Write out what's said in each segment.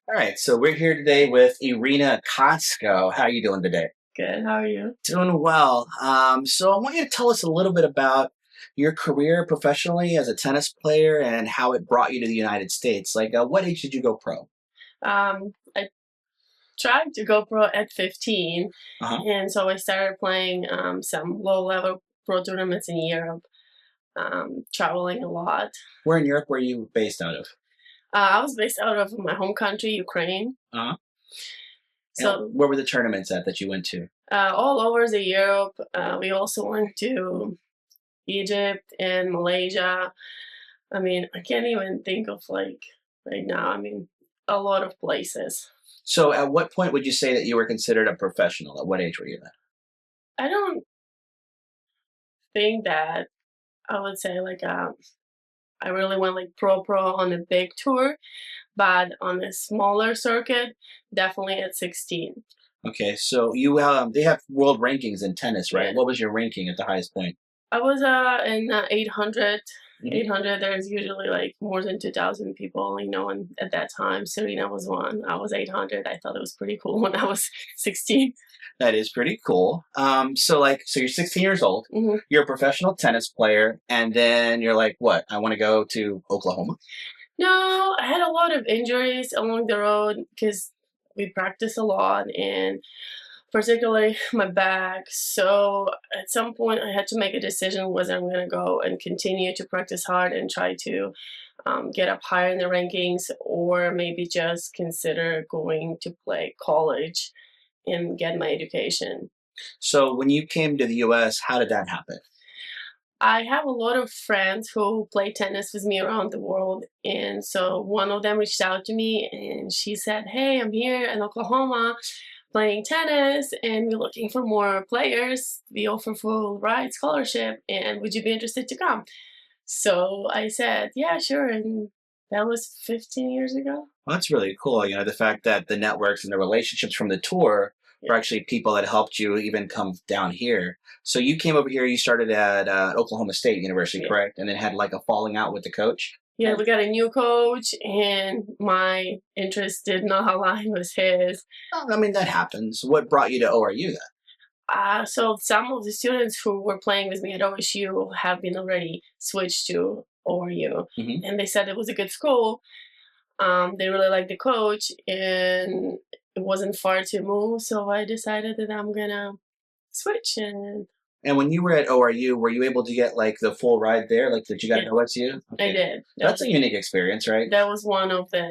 All right, so we're here today with Iryna Kotsko. How are you doing today? Good. How are you? Doing well. So I want you to tell us a little bit about your career professionally as a tennis player and how it brought you to the United States. What age did you go pro? I tried to go pro at 15, Uh-huh. and so I started playing some low-level pro tournaments in Europe, traveling a lot. Where in Europe were you based out of? I was based out of my home country, Ukraine. Uh-huh. And So where were the tournaments at that you went to? all over the Europe. We also went to Egypt and Malaysia. I mean, I can't even think of like right now. I mean, a lot of places. So at what point would you say that you were considered a professional? At what age were you then? I don't think that I would say like I really went like pro on a big tour, but on a smaller circuit, definitely at 16. Okay, so they have world rankings in tennis, right? Yeah. What was your ranking at the highest point? I was in 800. Mhm. 800, there's usually like more than 2,000 people, and at that time, Serena was one. I was 800. I thought it was pretty cool when I was 16. That is pretty cool. So you're 16 years old. Hmm. You're a professional tennis player, and then you're like, what? I want to go to Oklahoma. No, I had a lot of injuries along the road because we practice a lot and particularly my back. So at some point, I had to make a decision whether I'm going to go and continue to practice hard and try to get up higher in the rankings, or maybe just consider going to play college and get my education. So when you came to the U.S., how did that happen? I have a lot of friends who play tennis with me around the world. And so one of them reached out to me and she said, "Hey, I'm here in Oklahoma playing tennis and we're looking for more players. We offer full ride scholarship. And would you be interested to come?" So I said, "Yeah, sure." And that was 15 years ago. Well, that's really cool. The fact that the networks and the relationships from the tour Yeah. were actually people that helped you even come down here. So you came over here, you started at Oklahoma State University, Yeah. correct? And then had like a falling out with the coach? Yeah, we got a new coach, and my interest did not align with his. Well, I mean, that happens. What brought you to ORU then? So some of the students who were playing with me at OSU have been already switched to ORU, Hmm. and they said it was a good school. They really liked the coach, and it wasn't far to move, so I decided that I'm gonna switch. And And when you were at ORU, were you able to get like the full ride there? Like, did you got yeah, an OSU? I Okay, did. that's a unique experience, right? That was one of the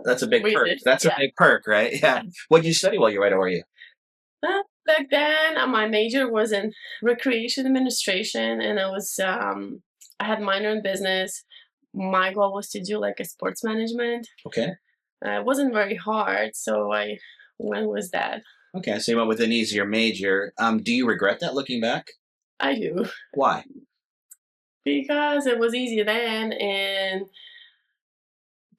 That's a big perk. reasons. That's a Yeah. big perk, right? Yeah. What did you study while you were at ORU? Back then, my major was in recreation administration, and I had minor in business. My goal was to do like a sports management. Okay. It wasn't very hard, so I went with that. Okay. So you went with an easier major. Do you regret that looking back? I do Why? because it was easier then, and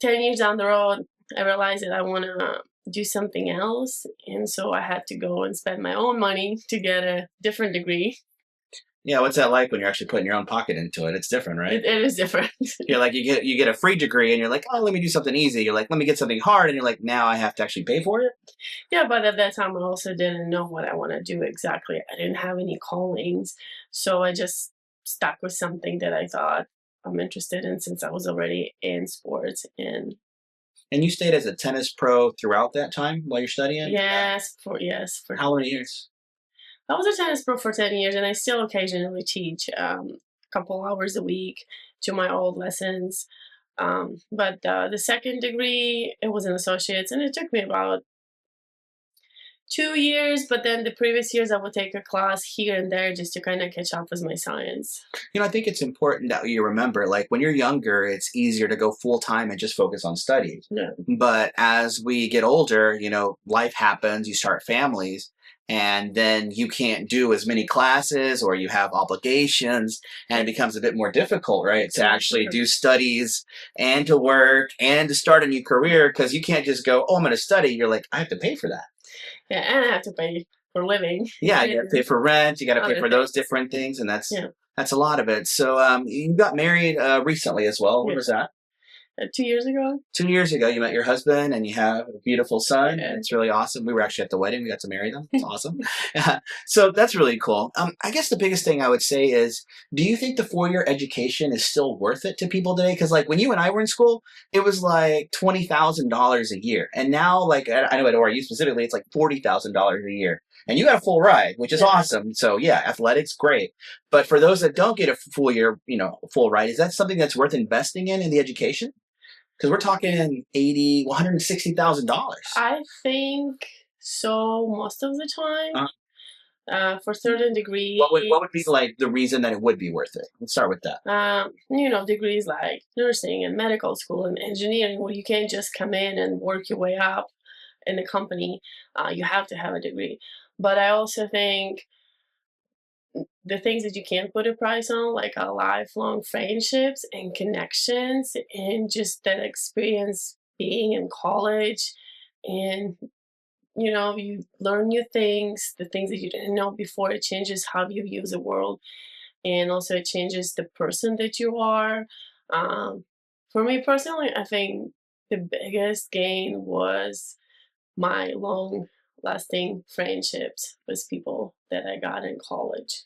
10 years down the road, I realized that I want to do something else, and so I had to go and spend my own money to get a different degree. Yeah. What's that like when you're actually putting your own pocket into it? It's different, right? It is different. You're like you get a free degree, and you're like, oh, let me do something easy. You're like, let me get something hard, and you're like, now I have to actually pay for it. Yeah, but at that time, I also didn't know what I want to do exactly. I didn't have any callings, so I just stuck with something that I thought I'm interested in since I was already in sports. And And you stayed as a tennis pro throughout that time while you're studying. yes, for How many years? I was a tennis pro for 10 years, and I still occasionally teach a couple hours a week to my old lessons. But the second degree, it was an associate's, and it took me about 2 years. But then the previous years, I would take a class here and there just to kind of catch up with my science. I think it's important that you remember, like when you're younger, it's easier to go full time and just focus on studies. Yeah. But as we get older, life happens, you start families, and then you can't do as many classes or you have obligations, and it becomes a bit more difficult, right? To actually do studies and to work and to start a new career because you can't just go, oh, I'm going to study. You're like, I have to pay for that. Yeah, and I have to pay for living. Yeah, you got to pay for rent. You got to pay Other for those things. different things, and that's Yeah. that's a lot of it. So you got married recently as well. When Yeah. was that? 2 years ago. 2 years ago, you met your husband and you have a beautiful son, and it's really awesome. We were actually at the wedding. We got to marry them. It's awesome. So that's really cool. I guess the biggest thing I would say is, do you think the 4-year education is still worth it to people today? Because like when you and I were in school, it was like $20,000 a year, and now like I know at ORU specifically, it's like $40,000 a year. And you got a full ride, which is Yeah. awesome. So yeah, athletics, great. But for those that don't get a full year, full ride, is that something that's worth investing in the education? Because we're talking 80, $160,000. I think so most of the Uh, time. For certain degrees, what would be like the reason that it would be worth it? Let's start with that. degrees like nursing and medical school and engineering, where you can't just come in and work your way up in the company. You have to have a degree. But I also think the things that you can't put a price on, like our lifelong friendships and connections, and just that experience being in college, and you learn new things, the things that you didn't know before. It changes how you view the world, and also it changes the person that you are. Um, for me personally, I think the biggest gain was my long lasting friendships with people that I got in college.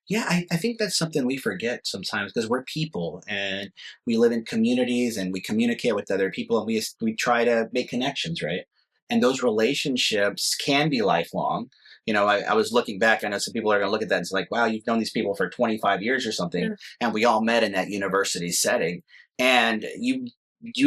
Yeah, I think that's something we forget sometimes because we're people and we live in communities and we communicate with other people and we try to make connections, right? And those relationships can be lifelong. I was looking back. I know some people are going to look at that and say, like, wow, you've known these people for 25 years or something, Yeah. and we all met in that university setting. And you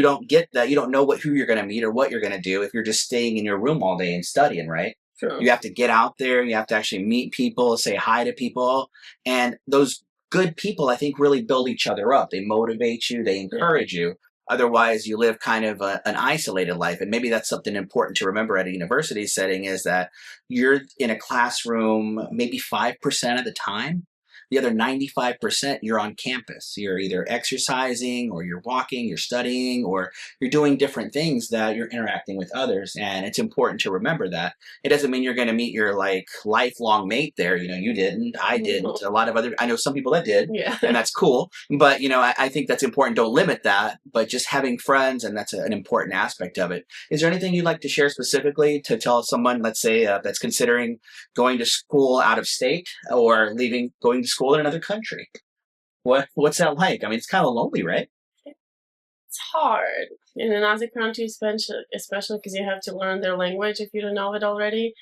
don't get that. You don't know who you're going to meet or what you're going to do if you're just staying in your room all day and studying, right? True. You have to get out there. You have to actually meet people, say hi to people. And those good people, I think, really build each other up. They motivate you, they encourage you. Otherwise, you live kind of an isolated life. And maybe that's something important to remember at a university setting is that you're in a classroom maybe 5% of the time. The other 95%, you're on campus. You're either exercising or you're walking, you're studying, or you're doing different things that you're interacting with others. And it's important to remember that. It doesn't mean you're going to meet your like lifelong mate there. You didn't, I didn't, a lot of I know some people that did, Yeah. and that's cool. But, I think that's important. Don't limit that, but just having friends, and that's an important aspect of it. Is there anything you'd like to share specifically to tell someone, let's say, that's considering going to school out of state or going to school in another country? What's that like? I mean, it's kind of lonely, right? It's hard in another country, especially because you have to learn their language if you don't know it already.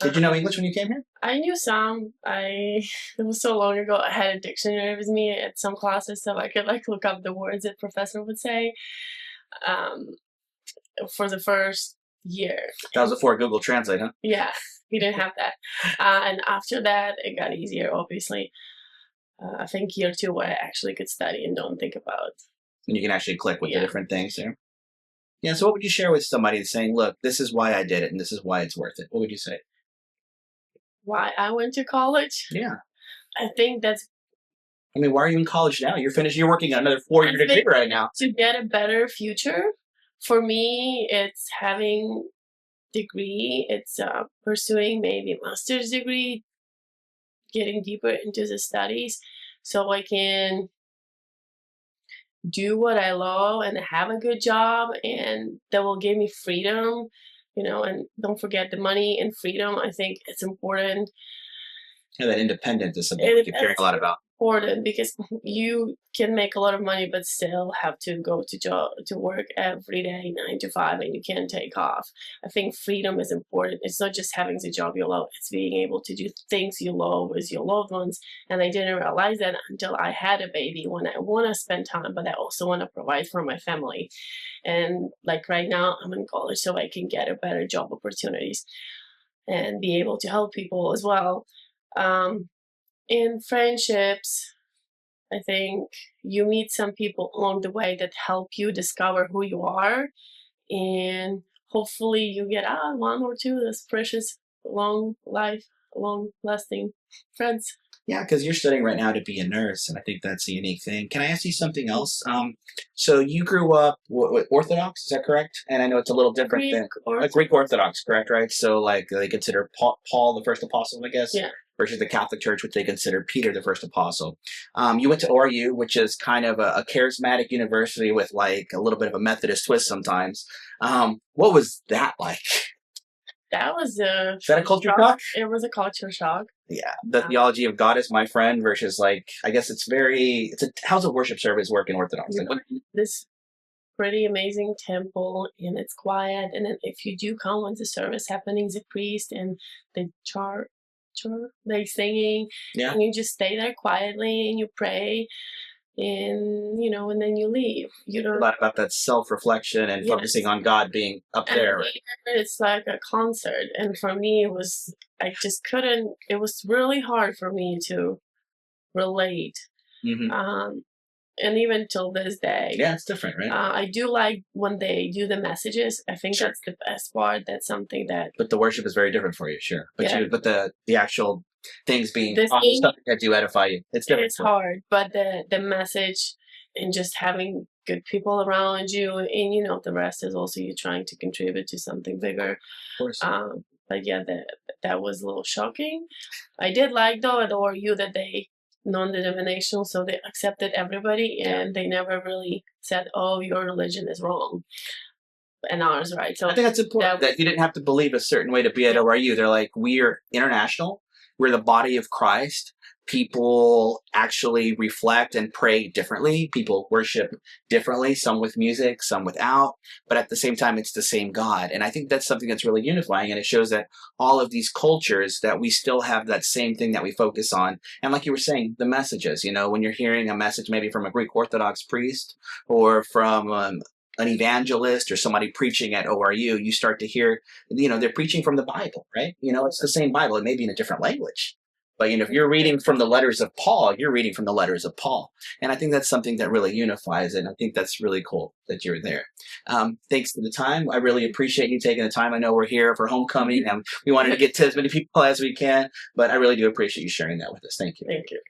Did you know English when you came here? I knew some. It was so long ago. I had a dictionary with me at some classes, so I could like look up the words that professor would say. For the first year. That was before Google Translate, huh? Yeah, we didn't have that. And after that, it got easier, obviously. I think year two, where I actually could study and don't think about. And you can actually click with the different things there. Yeah, so what would you share with somebody saying, look, this is why I did it and this is why it's worth it? What would you say? Why I went to college? Yeah. I think that's. I mean, why are you in college now? You're finished. You're working on another 4-year degree right now. To get a better future. For me, it's having degree. It's pursuing maybe a master's degree, getting deeper into the studies so I can do what I love and have a good job, and that will give me freedom, and don't forget the money and freedom. I think it's important. Yeah, that independence is something we keep hearing a lot about. Important because you can make a lot of money but still have to go to work every day 9 to 5, and you can't take off. I think freedom is important. It's not just having the job you love, it's being able to do things you love with your loved ones. And I didn't realize that until I had a baby, when I want to spend time but I also want to provide for my family. And like right now I'm in college so I can get a better job opportunities and be able to help people as well. In friendships, I think you meet some people along the way that help you discover who you are, and hopefully you get one or two of those precious, long-lasting friends. Yeah, because you're studying right now to be a nurse, and I think that's a unique thing. Can I ask you something else? So you grew up Orthodox, is that correct? And I know it's a little different than Greek Orthodox, correct? Right. So like they consider Paul the first apostle, I guess. Yeah. versus the Catholic Church, which they consider Peter the first apostle. You went to ORU, which is kind of a charismatic university with like a little bit of a Methodist twist sometimes. What was that like? That was Is that a culture shock? It was a culture shock. Yeah, the theology of God is my friend versus like I guess how's a worship service work in Orthodox? Like, This pretty amazing temple, and it's quiet, and then if you do come when the service happening, the priest and the they singing, yeah, and you just stay there quietly and you pray, and and then you leave. You a don't. lot about that self-reflection and focusing Yes. on God being up And there. here it's like a concert, and for me I just couldn't. It was really hard for me to relate. Hmm. Um, and even till this day, Yeah, it's different, right? I do like when they do the messages. I think Sure. that's the best part. That's something that, But the worship is very different for you, sure. But yeah, but the actual things being the taught, the thing stuff that do edify you, it's different. is hard, but the message and just having good people around you, and the rest is also you trying to contribute to something bigger. Of course. But yeah, that was a little shocking. I did like though at ORU that they non-denominational, so they accepted everybody, and they never really said, "Oh, your religion is wrong and ours right." So I think that's important that you didn't have to believe a certain way to be at ORU. They're like, we're international. We're the body of Christ. People actually reflect and pray differently. People worship differently, some with music, some without. But at the same time, it's the same God. And I think that's something that's really unifying. And it shows that all of these cultures, that we still have that same thing that we focus on. And like you were saying, the messages, when you're hearing a message maybe from a Greek Orthodox priest or from an evangelist or somebody preaching at ORU, you start to hear, they're preaching from the Bible, right? It's the same Bible. It may be in a different language. But, if you're reading from the letters of Paul, you're reading from the letters of Paul. And I think that's something that really unifies it. And I think that's really cool that you're there. Thanks for the time. I really appreciate you taking the time. I know we're here for homecoming and we wanted to get to as many people as we can, but I really do appreciate you sharing that with us. Thank you. Thank you.